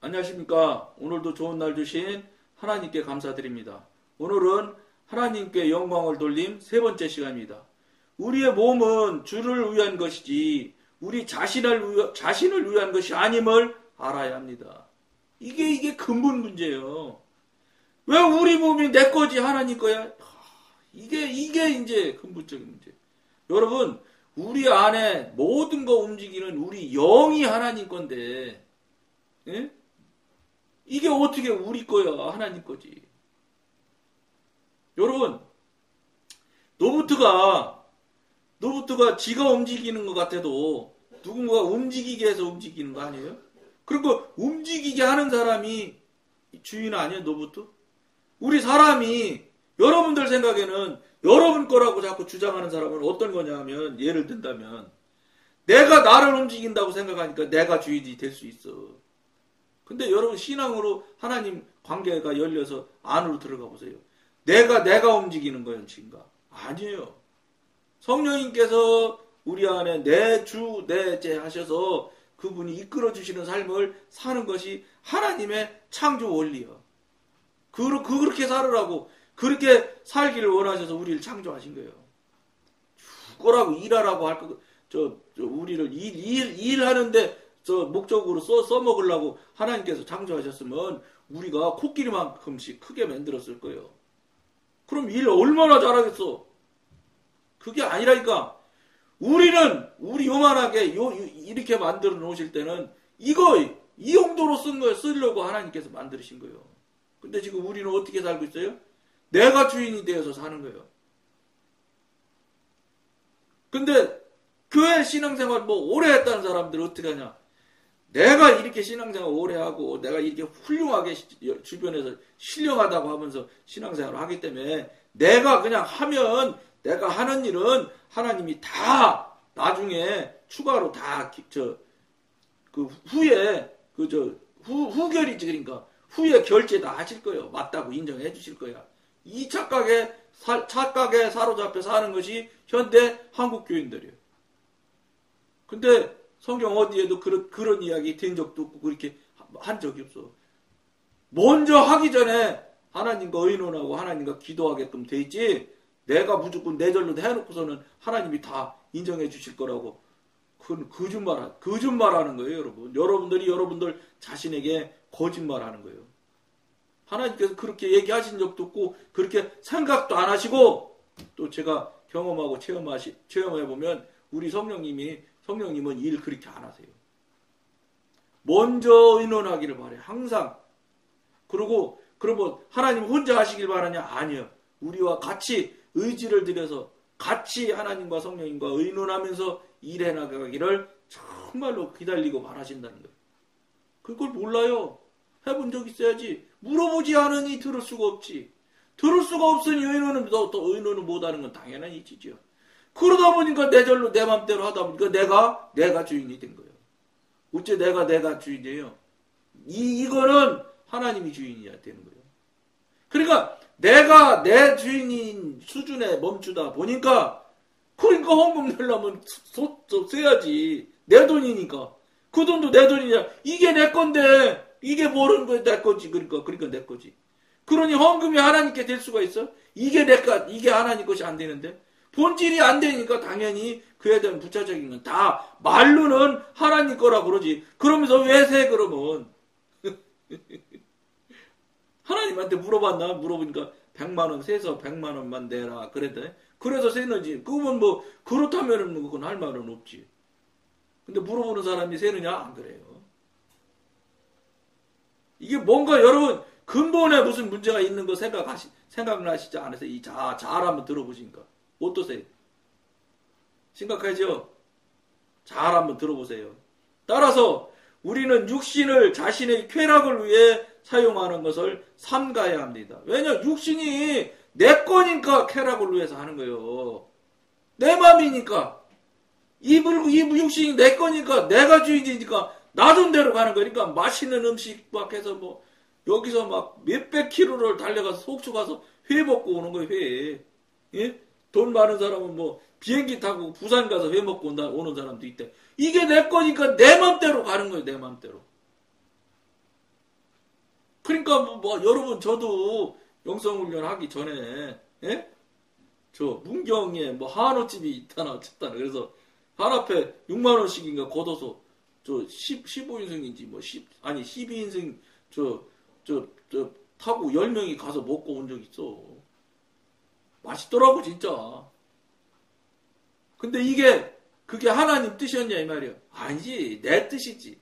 안녕하십니까. 오늘도 좋은 날 주신 하나님께 감사드립니다. 오늘은 하나님께 영광을 돌림 세 번째 시간입니다. 우리의 몸은 주를 위한 것이지 우리 자신을 위한 것이 아님을 알아야 합니다. 이게 근본 문제예요. 왜 우리 몸이 내 거지 하나님 거야? 이게 이제 근본적인 문제. 여러분, 우리 안에 모든 거 움직이는 우리 영이 하나님 건데, 예? 이게 어떻게 우리 거야? 하나님 거지. 여러분, 노부트가 지가 움직이는 것 같아도 누군가가 움직이게 해서 움직이는 거 아니에요? 그리고 움직이게 하는 사람이 주인 아니에요, 노부트? 우리 사람이 여러분들 생각에는 여러분 거라고 자꾸 주장하는 사람은 어떤 거냐면, 예를 든다면 내가 나를 움직인다고 생각하니까 내가 주인이 될 수 있어. 근데 여러분, 신앙으로 하나님 관계가 열려서 안으로 들어가 보세요. 내가 움직이는 거였는가? 아니에요. 성령님께서 우리 안에 내 주, 내제 하셔서 그분이 이끌어 주시는 삶을 사는 것이 하나님의 창조 원리야. 그렇게 살으라고, 그렇게 살기를 원하셔서 우리를 창조하신 거예요. 죽으라고, 일하라고 할 거, 우리를 일하는데 목적으로 써먹으려고 하나님께서 창조하셨으면 우리가 코끼리만큼씩 크게 만들었을 거예요. 그럼 일 얼마나 잘하겠어? 그게 아니라니까. 우리 요만하게 이렇게 만들어 놓으실 때는 이 용도로 쓴 거예요. 쓰려고 하나님께서 만드신 거예요. 근데 지금 우리는 어떻게 살고 있어요? 내가 주인이 되어서 사는 거예요. 근데 교회 신앙생활 오래 했다는 사람들은 어떻게 하냐? 내가 이렇게 신앙생활 오래 하고 내가 이렇게 훌륭하게 주변에서 신령하다고 하면서 신앙생활을 하기 때문에 내가 그냥 하면, 내가 하는 일은 하나님이 다 나중에 추가로 다 후결이지. 그러니까 후에 결제 다 하실 거예요. 맞다고 인정해 주실 거야. 이 착각에 사로잡혀 사는 것이 현대 한국 교인들이에요. 근데 성경 어디에도 그런 이야기 된 적도 없고 그렇게 한 적이 없어. 먼저 하기 전에 하나님과 의논하고 하나님과 기도하게끔 돼 있지, 내가 무조건 내 절로 해놓고서는 하나님이 다 인정해 주실 거라고, 그건 거짓말하는 거예요, 여러분. 여러분들이 여러분들 자신에게 거짓말하는 거예요. 하나님께서 그렇게 얘기하신 적도 없고 그렇게 생각도 안 하시고, 또 제가 경험하고 체험해보면 우리 성령님은 일 그렇게 안 하세요. 먼저 의논하기를 바래요. 항상. 그러고 그러면 하나님 혼자 하시길 바라냐? 아니요. 우리와 같이 의지를 들여서 같이 하나님과 성령님과 의논하면서 일해 나가기를 정말로 기다리고 바라신다는 거예요. 그걸 몰라요. 해본 적 있어야지. 물어보지 않으니 들을 수가 없지. 들을 수가 없으니 의논은 또 의논을 못하는 건 당연한 이치죠. 그러다 보니까 내 절로 내 맘대로 하다 보니까 내가 주인이 된 거예요. 어째 내가 주인이에요? 이거는 하나님이 주인이야 되는 거예요. 그러니까 내가 내 주인인 수준에 멈추다 보니까, 그러니까 헌금 내려면 써야지. 내 돈이니까. 그 돈도 내 돈이냐. 이게 내 건데 이게 모르는 거야. 내 거지. 그러니까 내 거지. 그러니 헌금이 하나님께 될 수가 있어? 이게 하나님 것이 안 되는데, 본질이 안 되니까 당연히 그에 대한 부차적인 건 다 말로는 하나님 거라 그러지. 그러면서 왜 세 그러면? 하나님한테 물어보니까 100만 원 세서 100만 원만 내라 그랬대. 그래서 세는지. 그건 그렇다면은 그건 할 말은 없지. 근데 물어보는 사람이 세느냐? 안 그래요. 이게 뭔가 여러분 근본에 무슨 문제가 있는 거 생각나시지 않으세요? 이 잘 한번 들어보시니까. 어떠세요? 심각하죠? 잘 한번 들어보세요. 따라서 우리는 육신을 자신의 쾌락을 위해 사용하는 것을 삼가야 합니다. 왜냐? 육신이 내 거니까 쾌락을 위해서 하는 거예요. 내 맘이니까. 이 육신이 내 거니까, 내가 주인이니까 나 돈대로 가는 거니까, 맛있는 음식 막 해서 여기서 막 몇백 킬로를 달려가서 속초 가서 회 먹고 오는 거예요, 회. 예? 돈 많은 사람은 비행기 타고 부산 가서 회 먹고 오는 사람도 있대. 이게 내 거니까 내 맘대로 가는 거예요, 내 맘대로. 그러니까 여러분 저도 영성훈련 하기 전에 예? 저 문경에 한우집이 있다나 어쨌다나 그래서 한 앞에 6만 원씩인가 걷어서 저 15인승인지 12인승 저 타고 10명이 가서 먹고 온 적 있어. 맛있더라고 진짜. 근데 그게 하나님 뜻이었냐 이 말이야. 아니지, 내 뜻이지.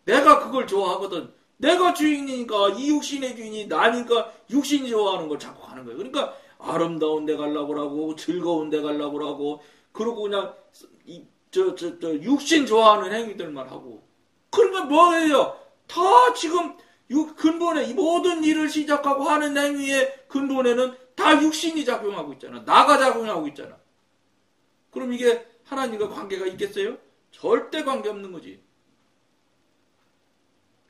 내가 그걸 좋아하거든. 내가 주인이니까 이 육신의 주인이 나니까 육신이 좋아하는 걸 자꾸 가는 거예요. 그러니까 아름다운 데 가려고 그러고 즐거운 데 가려고 그러고 그러고 그냥 육신 좋아하는 행위들만 하고. 그러니까 뭐예요? 다 지금 근본에 이 모든 일을 시작하고 하는 행위의 근본에는 다 육신이 작용하고 있잖아. 나가 작용하고 있잖아. 그럼 이게 하나님과 관계가 있겠어요? 절대 관계 없는 거지.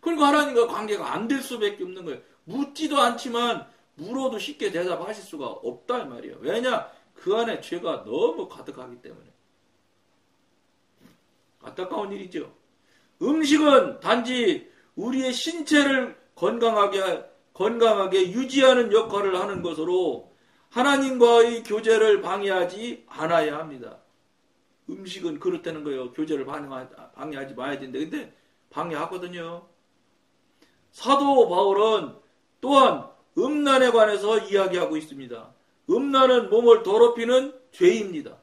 그리고 하나님과 관계가 안 될 수밖에 없는 거예요. 묻지도 않지만 물어도 쉽게 대답하실 수가 없다 이 말이에요. 왜냐? 그 안에 죄가 너무 가득하기 때문에. 안타까운 일이죠. 음식은 단지 우리의 신체를 건강하게 유지하는 역할을 하는 것으로 하나님과의 교제를 방해하지 않아야 합니다. 음식은 그렇다는 거예요. 교제를 방해하지 말아야 되는데 근데 방해하거든요. 사도 바울은 또한 음란에 관해서 이야기하고 있습니다. 음란은 몸을 더럽히는 죄입니다.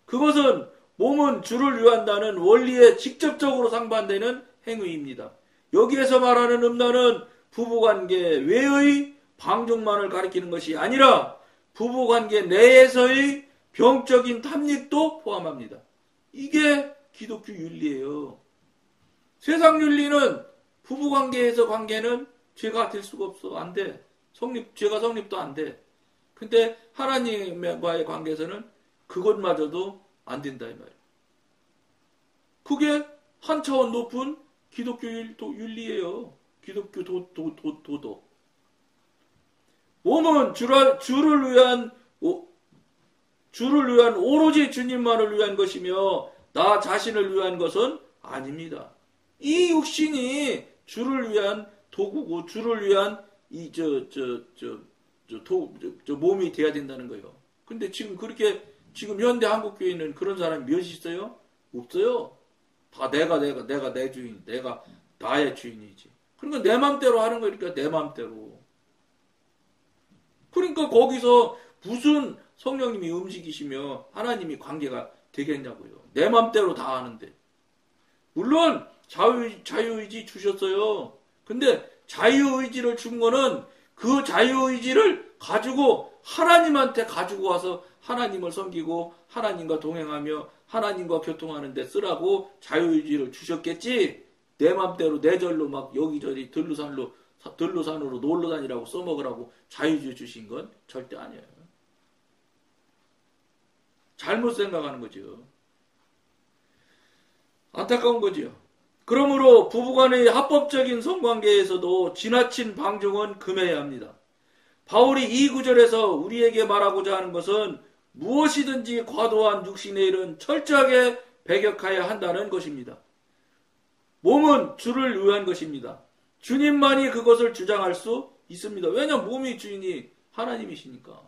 그것은 몸은 주를 위한다는 원리에 직접적으로 상반되는 행위입니다. 여기에서 말하는 음란은 부부관계 외의 방종만을 가리키는 것이 아니라 부부관계 내에서의 병적인 탐닉도 포함합니다. 이게 기독교 윤리예요. 세상 윤리는 부부관계에서 관계는 죄가 될 수가 없어. 안 돼. 죄가 성립도 안 돼. 근데 하나님과의 관계에서는 그것마저도 안 된다 이 말이에요. 그게 한 차원 높은 기독교 윤리예요. 기독교 도덕. 몸은 주를 위한 오로지 주님만을 위한 것이며 나 자신을 위한 것은 아닙니다. 이 육신이 주를 위한 도구고 주를 위한 몸이 돼야 된다는 거예요. 근데 지금 현대 한국교회는 그런 사람이 몇이 있어요? 없어요. 다 내가 내 주인, 내가 나의 주인이지. 그러니까 내 맘대로 하는 거니까 내 맘대로. 그러니까 거기서 무슨 성령님이 움직이시며 하나님이 관계가 되겠냐고요. 내 맘대로 다 하는데. 물론 자유의지 주셨어요. 근데 자유의지를 준 거는 그 자유의지를 가지고 하나님한테 가지고 와서 하나님을 섬기고 하나님과 동행하며 하나님과 교통하는 데 쓰라고 자유의지를 주셨겠지. 내 맘대로 내 절로 막 여기저기 들로산으로 놀러 다니라고 써먹으라고 자유의지 주신 건 절대 아니에요. 잘못 생각하는 거죠. 안타까운 거죠. 그러므로 부부간의 합법적인 성관계에서도 지나친 방종은 금해야 합니다. 바울이 이 구절에서 우리에게 말하고자 하는 것은 무엇이든지 과도한 육신의 일은 철저하게 배격해야 한다는 것입니다. 몸은 주를 위한 것입니다. 주님만이 그것을 주장할 수 있습니다. 왜냐하면 몸의 주인이 하나님이시니까.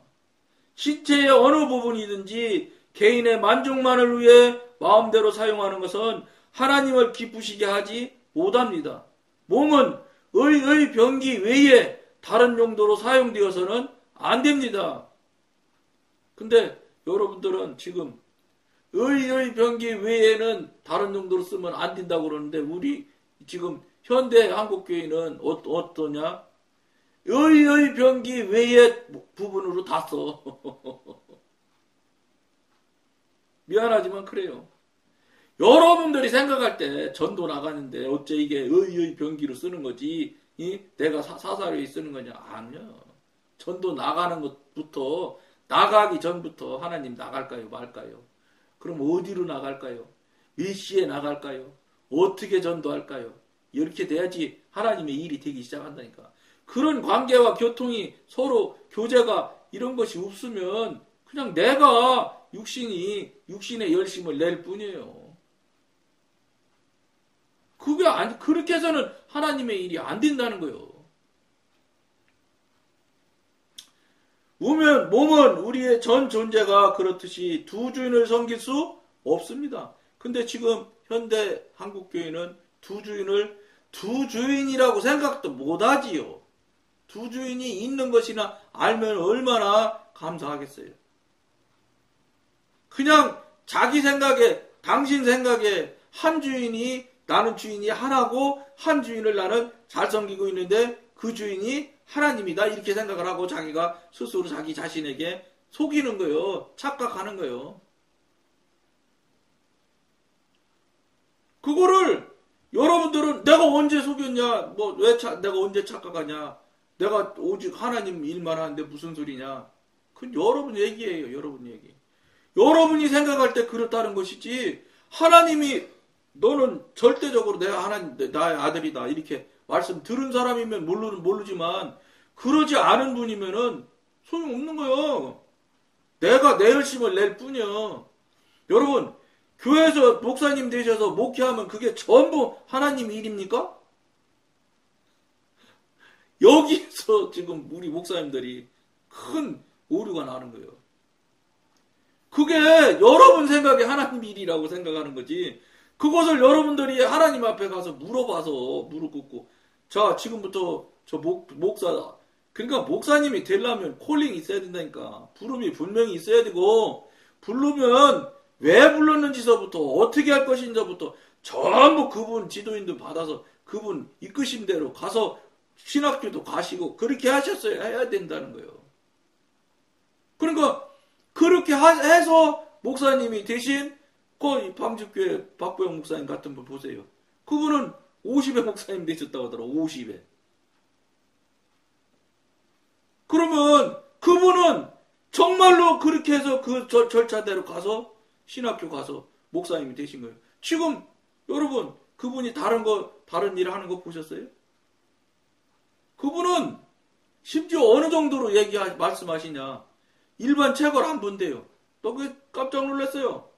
신체의 어느 부분이든지 개인의 만족만을 위해 마음대로 사용하는 것은 하나님을 기쁘시게 하지 못합니다. 몸은 의의 병기 외에 다른 용도로 사용되어서는 안 됩니다. 근데 여러분들은 지금 의의 병기 외에는 다른 용도로 쓰면 안 된다고 그러는데 우리 지금 현대 한국교회는 어떠냐? 의의 병기 외의 부분으로 다 써. 미안하지만 그래요. 여러분들이 생각할 때 전도 나가는데 어째 이게 의의 병기로 쓰는 거지 내가 사사로이 쓰는 거냐? 아니요. 전도 나가는 것부터 나가기 전부터 하나님 나갈까요? 말까요? 그럼 어디로 나갈까요? 몇 시에 나갈까요? 어떻게 전도할까요? 이렇게 돼야지 하나님의 일이 되기 시작한다니까. 그런 관계와 교통이 서로 교제가 이런 것이 없으면 그냥 내가 육신의 열심을 낼 뿐이에요. 그렇게 해서는 하나님의 일이 안 된다는 거예요. 몸은 우리의 전 존재가 그렇듯이 두 주인을 섬길 수 없습니다. 근데 지금 현대 한국교회는 두 주인이라고 생각도 못하지요. 두 주인이 있는 것이나 알면 얼마나 감사하겠어요. 그냥 자기 생각에, 당신 생각에 한 주인이, 나는 주인이 하나고 한 주인을 나는 잘 섬기고 있는데 그 주인이 하나님이다 이렇게 생각을 하고 자기가 스스로 자기 자신에게 속이는 거예요. 착각하는 거예요. 그거를 여러분들은 내가 언제 속였냐, 내가 언제 착각하냐, 내가 오직 하나님 일만 하는데 무슨 소리냐. 그건 여러분 얘기예요. 여러분 얘기. 여러분이 생각할 때 그렇다는 것이지, 하나님이 너는 절대적으로 내가 하나님, 나의 아들이다 이렇게 말씀 들은 사람이면 모르지만 그러지 않은 분이면은 소용없는 거예요. 내가 내 열심을 낼 뿐이야. 여러분, 교회에서 목사님 되셔서 목회하면 그게 전부 하나님 일입니까? 여기서 지금 우리 목사님들이 큰 오류가 나는 거예요. 그게 여러분 생각에 하나님 일이라고 생각하는 거지. 그것을 여러분들이 하나님 앞에 가서 물어봐서 무릎 꿇고, 자, 지금부터 저 목사, 그러니까 목사님이 되려면 콜링이 있어야 된다니까. 부름이 분명히 있어야 되고, 부르면 왜 불렀는지서부터 어떻게 할 것인지부터 전부 그분 지도인도 받아서 그분 이끄신 대로 가서 신학교도 가시고 그렇게 하셨어야 해야 된다는 거예요. 그러니까 그렇게 해서 목사님이 대신 그 방주교회 박보영 목사님 같은 분 보세요. 그분은 50회 목사님 되셨다고 하더라고. 50회. 그러면 그분은 정말로 그렇게 해서 그 절차대로 가서 신학교 가서 목사님이 되신 거예요. 지금 여러분 그분이 다른 일 하는 거 보셨어요? 그분은 심지어 어느 정도로 말씀하시냐. 일반 책을 안 본대요. 또 그게 깜짝 놀랐어요.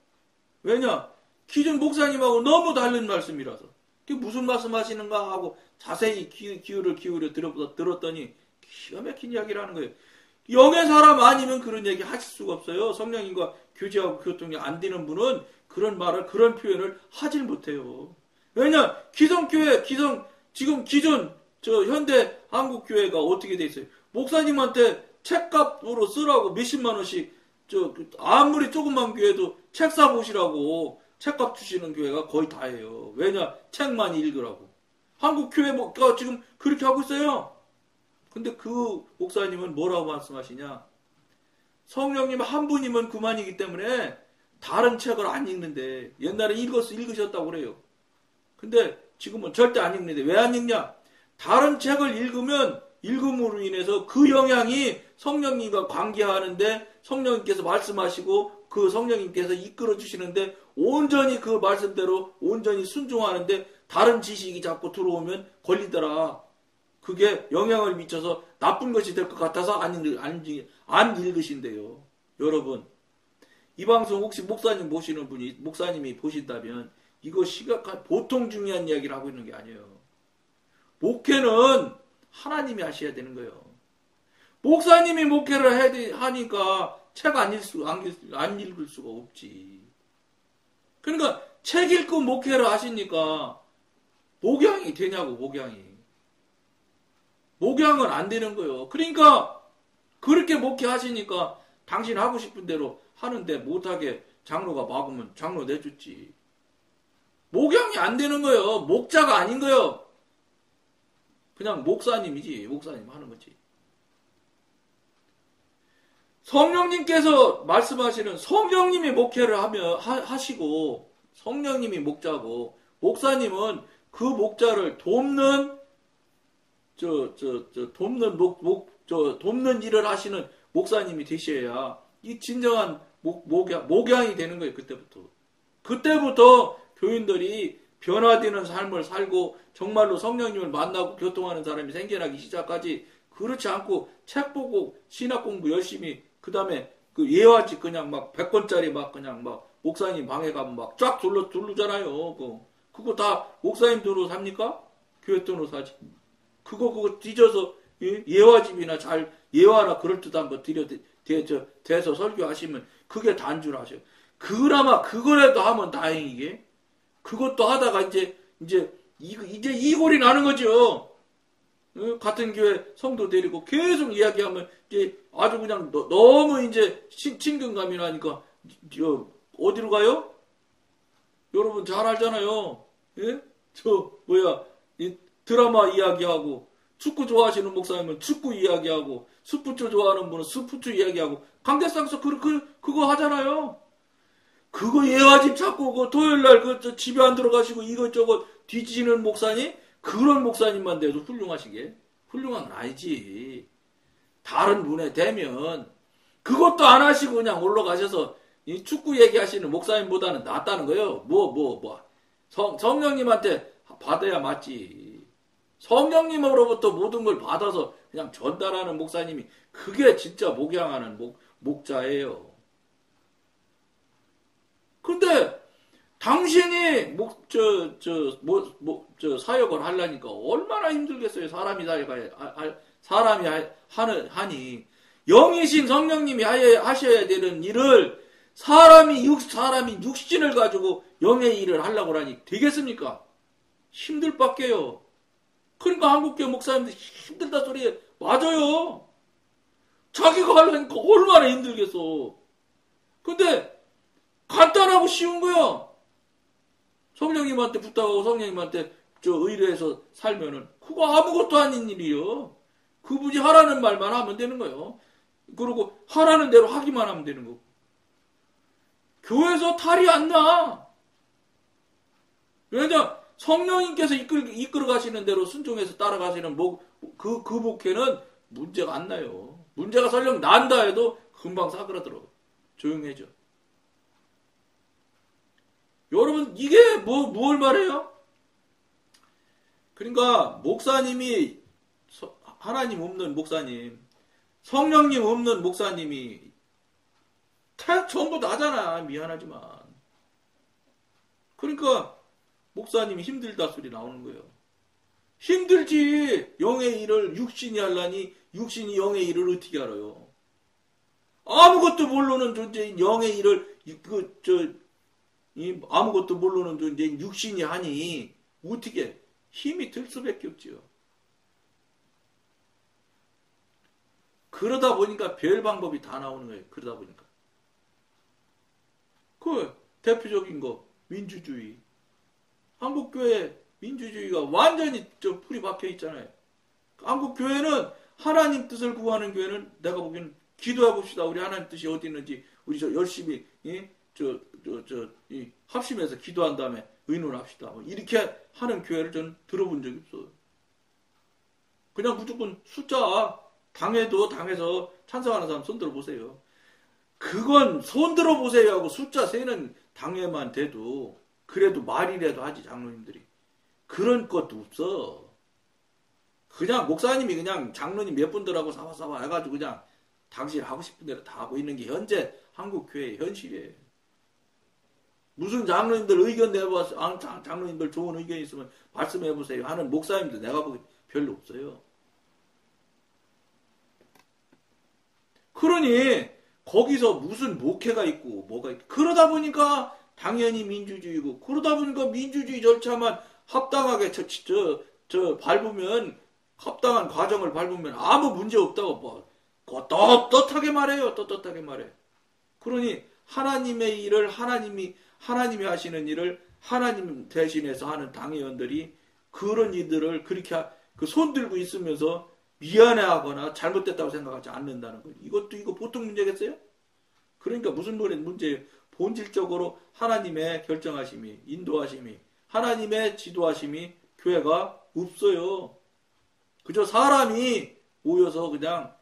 왜냐? 기존 목사님하고 너무 다른 말씀이라서. 그게 무슨 말씀 하시는가 하고 자세히 귀를 기울여 들었더니 기가 막힌 이야기를 하는 거예요. 영의 사람 아니면 그런 얘기 하실 수가 없어요. 성령님과 교제하고 교통이 안 되는 분은 그런 말을, 그런 표현을 하질 못해요. 왜냐? 지금 기존 현대 한국교회가 어떻게 돼 있어요? 목사님한테 책값으로 쓰라고 몇십만 원씩, 아무리 조그만 교회도 책 사보시라고 책값 주시는 교회가 거의 다예요. 왜냐? 책만 읽으라고. 한국 교회가 지금 그렇게 하고 있어요. 근데 그 목사님은 뭐라고 말씀하시냐? 성령님 한 분이면 그만이기 때문에 다른 책을 안 읽는데, 옛날에 읽으셨다고 그래요. 근데 지금은 절대 안 읽는데, 왜 안 읽냐? 다른 책을 읽음으로 인해서 그 영향이 성령님과 관계하는데, 성령님께서 말씀하시고 그 성령님께서 이끌어 주시는데 온전히 그 말씀대로 온전히 순종하는데 다른 지식이 자꾸 들어오면 걸리더라. 그게 영향을 미쳐서 나쁜 것이 될 것 같아서 안 읽으신대요. 여러분, 이 방송 혹시 목사님이 보신다면 이거 보통 중요한 이야기를 하고 있는 게 아니에요. 목회는 하나님이 하셔야 되는 거예요. 목사님이 목회를 하니까 책 안 읽을 수가 없지. 그러니까 책 읽고 목회를 하시니까 목양이 되냐고, 목양이. 목양은 안 되는 거예요. 그러니까 그렇게 목회하시니까 당신 하고 싶은 대로 하는데 못하게 장로가 막으면 장로 내줬지. 목양이 안 되는 거예요. 목자가 아닌 거예요. 그냥 목사님이지. 목사님 하는 거지. 성령님께서 말씀하시는, 성령님이 목회를 하시고 성령님이 목자고, 목사님은 그 목자를 돕는 돕는 일을 하시는 목사님이 되셔야 이 진정한 목양이 되는 거예요. 그때부터 교인들이 변화되는 삶을 살고 정말로 성령님을 만나고 교통하는 사람이 생겨나기 시작하지. 그렇지 않고 책 보고 신학 공부 열심히, 그 다음에 그 예화지 그냥 막 100권짜리 막 그냥 막 목사님 방에 가면 막 쫙 두르잖아요. 그거 다 목사님 돈으로 삽니까? 교회 돈으로 사지. 그거 뒤져서 예화집이나 예화나 그럴듯한 거 대서 설교하시면 그게 단줄 아셔요. 그나마 그거라도 하면 다행이게. 그것도 하다가 이제 이골이 나는 거죠. 같은 교회 성도 데리고 계속 이야기하면 이제 아주 그냥 너무 이제 친근감이 나니까 어디로 가요? 여러분 잘 알잖아요. 예? 이 드라마 이야기하고 축구 좋아하시는 목사님은 축구 이야기하고 스포츠 좋아하는 분은 스포츠 이야기하고 관계상서 그거 하잖아요. 그거 예화집 찾고 그 토요일날 집에 안 들어가시고 이것저것 뒤지는 목사님 그런 목사님만 돼도 훌륭하시게 훌륭한 건 아니지. 다른 분에 되면 그것도 안 하시고 그냥 올라가셔서 이 축구 얘기하시는 목사님보다는 낫다는 거예요. 성령님한테 받아야 맞지. 성령님으로부터 모든 걸 받아서 그냥 전달하는 목사님이 그게 진짜 목양하는 목자예요. 근데 당신이 사역을 하려니까 얼마나 힘들겠어요. 사람이 하니 영이신 성령님이 하셔야 되는 일을 사람이 육신을 가지고 영의 일을 하려고 하니 되겠습니까? 힘들 밖에요. 그러니까 한국교회 목사님들 힘들다 소리에 맞아요. 자기가 하려니까 얼마나 힘들겠어. 근데 간단하고 쉬운 거야. 성령님한테 부탁하고 성령님한테 의뢰해서 살면은 그거 아무것도 아닌 일이요. 그분이 하라는 말만 하면 되는 거예요. 그리고 하라는 대로 하기만 하면 되는 거고. 교회에서 탈이 안 나. 왜냐 성령님께서 이끌어 가시는 대로 순종해서 따라가시는 그 목회는 문제가 안 나요. 문제가 설령 난다 해도 금방 사그라들어. 조용해져. 여러분 이게 뭘 말해요? 그러니까 목사님이 하나님 없는 목사님, 성령님 없는 목사님이 전부 나잖아. 미안하지만. 그러니까 목사님이 힘들다 소리 나오는 거예요. 힘들지. 영의 일을 육신이 하려니 육신이 영의 일을 어떻게 알아요? 아무것도 모르는 존재인 영의 일을 아무것도 모르는 존재인 육신이 하니 어떻게 힘이 들 수밖에 없지요. 그러다 보니까 별 방법이 다 나오는 거예요. 그러다 보니까. 그 대표적인 거 민주주의. 한국교회 민주주의가 완전히 풀이 박혀 있잖아요. 한국교회는 하나님 뜻을 구하는 교회는 내가 보기에는 기도해 봅시다. 우리 하나님 뜻이 어디 있는지 우리 열심히 합심해서 기도한 다음에 의논합시다. 이렇게 하는 교회를 저는 들어본 적이 없어요. 그냥 무조건 숫자 당에서 찬성하는 사람 손 들어보세요. 그건 손 들어보세요 하고 숫자 세는 당에만 돼도 그래도 말이라도 하지 장로님들이. 그런 것도 없어. 그냥 목사님이 그냥 장로님 몇 분들하고 사바사바 해가지고 그냥 당신 하고 싶은 대로 다 하고 있는 게 현재 한국 교회의 현실이에요. 무슨 장로님들 의견 내봐서 장로님들 좋은 의견 있으면 말씀해보세요 하는 목사님들 내가 보기 별로 없어요. 그러니 거기서 무슨 목회가 있고 뭐가 있고 그러다 보니까 당연히 민주주의고 그러다 보니까 민주주의 절차만 합당하게 밟으면 합당한 과정을 밟으면 아무 문제 없다고 떳떳하게 말해요. 떳떳하게 말해. 그러니 하나님의 일을 하나님이 하시는 일을 하나님 대신해서 하는 당회원들이 그런 이들을 그렇게 손 들고 있으면서 미안해하거나 잘못됐다고 생각하지 않는다는 거예요. 이거 보통 문제겠어요? 그러니까 무슨 문제예요? 본질적으로 하나님의 결정하심이, 인도하심이, 하나님의 지도하심이 교회가 없어요. 그저 사람이 모여서 그냥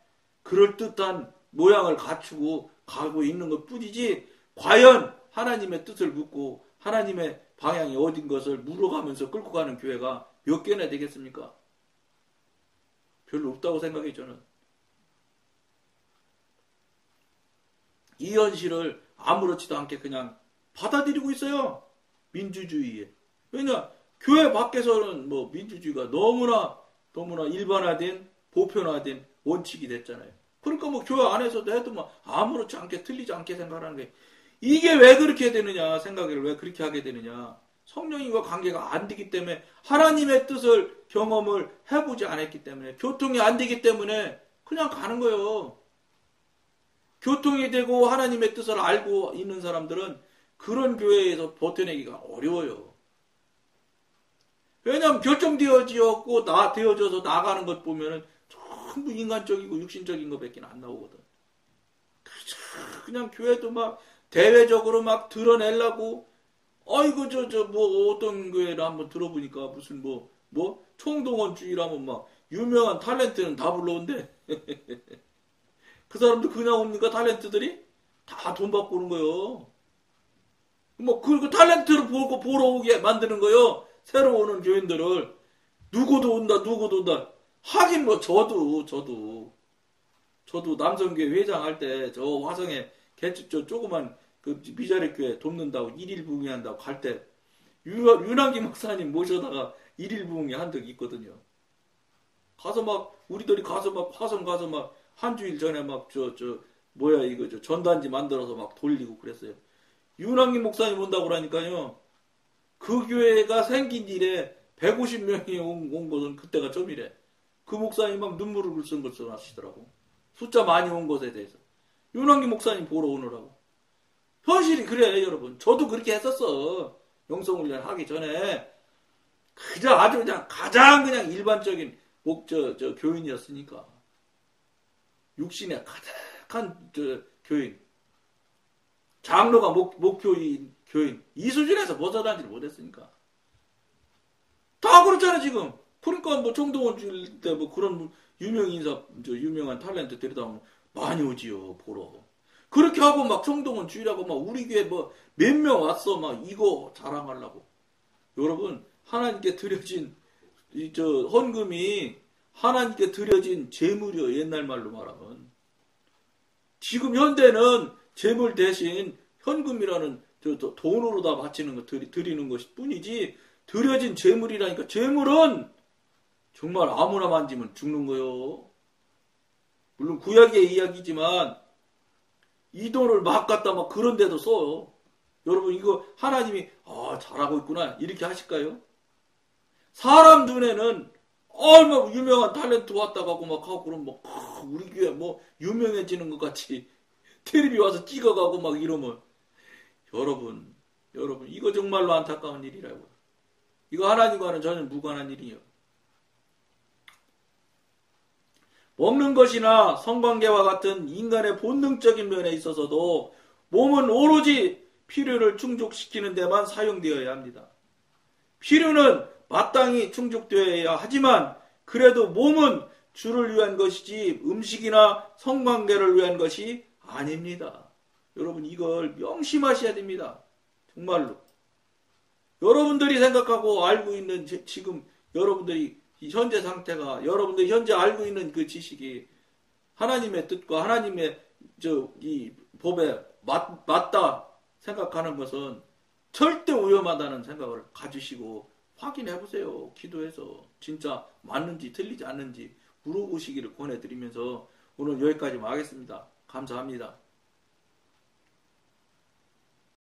그럴듯한 모양을 갖추고 가고 있는 것 뿐이지 과연 하나님의 뜻을 묻고 하나님의 방향이 어딘 것을 물어가면서 끌고 가는 교회가 몇 개나 되겠습니까? 별로 없다고 생각해요. 저는. 이 현실을 아무렇지도 않게 그냥 받아들이고 있어요. 민주주의에. 왜냐 교회 밖에서는 민주주의가 너무나 일반화된 보편화된 원칙이 됐잖아요. 그러니까 뭐 교회 안에서도 해도 뭐 아무렇지 않게 틀리지 않게 생각하는 게 이게 왜 그렇게 되느냐 생각을 왜 그렇게 하게 되느냐 성령님과 관계가 안 되기 때문에 하나님의 뜻을 경험을 해보지 않았기 때문에 교통이 안 되기 때문에 그냥 가는 거예요. 교통이 되고 하나님의 뜻을 알고 있는 사람들은 그런 교회에서 버텨내기가 어려워요. 왜냐하면 결정되어지었고 되어져서 나가는 것 보면은 전부 인간적이고 육신적인 것밖에 안 나오거든. 그냥 교회도 막 대외적으로 막 드러내려고 아이고 뭐 어떤 교회를 한번 들어보니까 무슨 뭐 총동원주의라면 막 유명한 탤런트는 다 불러온대. 그 사람들 그냥 옵니까? 탤런트들이 다 돈 받고 오는 거요. 뭐 그 탤런트를 보러 오게 만드는 거요. 새로 오는 교인들을 누구도 온다. 하긴 뭐 저도 남성교회 회장할 때 저 화성에 저 조그만 그 미자리 교회 돕는다고 일일 부흥회한다고 갈 때 윤한기 목사님 모셔다가 일일 부흥회 한 적이 있거든요. 가서 막 우리들이 가서 막 화성 가서 막 한 주일 전에 막 이거 전단지 만들어서 막 돌리고 그랬어요. 윤한기 목사님 온다고 그러니까요. 그 교회가 생긴 일에 150명이 온 것은 그때가 좀이래. 그 목사님 막 눈물을 글썽글썽 하시더라고. 숫자 많이 온 것에 대해서. 윤한기 목사님 보러 오느라고. 현실이 그래, 여러분. 저도 그렇게 했었어. 영성훈련 하기 전에. 아주 그냥 가장 그냥 일반적인 교인이었으니까. 육신에 가득한 교인. 장로가 목교인, 교인. 이 수준에서 벗어나지를 못했으니까. 다 그렇잖아, 지금. 그러니까 뭐 정동원 줄 때 뭐 그런 유명 인사, 유명한 탤런트 데려다 오면 많이 오지요, 보러. 그렇게 하고 막 정동원 주의라고 막 우리 교회 뭐 몇 명 왔어, 막 이거 자랑하려고. 여러분, 하나님께 드려진 헌금이 하나님께 드려진 재물이요, 옛날 말로 말하면. 지금 현대는 재물 대신 현금이라는 돈으로 다 바치는 거 드리는 것일 뿐이지 드려진 재물이라니까. 재물은 정말 아무나 만지면 죽는 거요. 물론 구약의 이야기지만 이 돈을 막 갖다 막 그런 데도 써요. 여러분 이거 하나님이 잘하고 있구나 이렇게 하실까요? 사람 눈에는 얼마 유명한 탤런트 왔다 가고 막 하고 그러면 뭐 우리 교회 뭐 유명해지는 것 같이 텔레비 와서 찍어가고 막 이러면 여러분 이거 정말로 안타까운 일이라고요. 이거 하나님과는 전혀 무관한 일이에요. 먹는 것이나 성관계와 같은 인간의 본능적인 면에 있어서도 몸은 오로지 필요를 충족시키는 데만 사용되어야 합니다. 필요는 마땅히 충족되어야 하지만 그래도 몸은 주를 위한 것이지 음식이나 성관계를 위한 것이 아닙니다. 여러분 이걸 명심하셔야 됩니다. 정말로. 여러분들이 생각하고 알고 있는 지금 여러분들이 현재 상태가 여러분들이 현재 알고 있는 그 지식이 하나님의 뜻과 하나님의 이 법에 맞다 생각하는 것은 절대 위험하다는 생각을 가지시고 확인해 보세요. 기도해서 진짜 맞는지 틀리지 않는지 물어보시기를 권해드리면서 오늘 여기까지만 하겠습니다. 감사합니다.